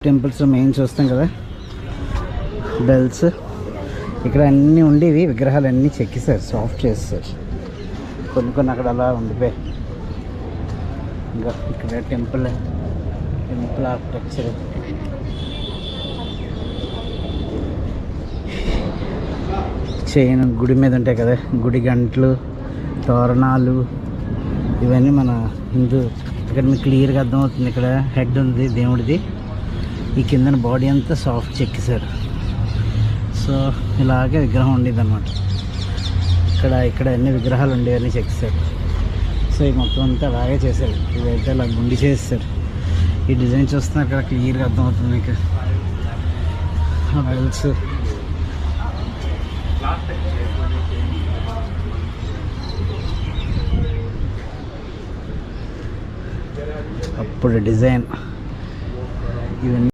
Temples main చూస్తాం కదా, bells ఇక్కడ అన్నీ ఉండేవి, విగ్రహాలు అన్నీ చెక్కిసారు, సాఫ్ట్ చేస్తారు. కొన్ని అక్కడ అలా ఉండిపోయాయి. ఇంకా ఇక్కడ టెంపుల్ ఆర్కిటెక్చర్, చైన్ గుడి మీద ఉంటాయి కదా, గుడి గంటలు, తోరణాలు, ఇవన్నీ మన హిందూ. ఇక్కడ మీకు క్లియర్గా అర్థమవుతుంది. ఇక్కడ హెడ్ ఉంది దేవుడిది, ఈ కిందన బాడీ అంతా సాఫ్ట్ చెక్కిసారు. సో ఇలాగే విగ్రహం ఉండేది అనమాట. ఇక్కడ అన్ని విగ్రహాలు ఉండేవన్నీ చెక్కిసారు. సో ఈ మొత్తం అంతా అలాగే చేశారు. ఇవైతే అలా గుండి చేస్తారు. ఈ డిజైన్ చూస్తున్నారు కదా, క్లియర్గా అర్థమవుతుంది మీకు. బెల్స్ అప్పుడు డిజైన్ ఇవన్నీ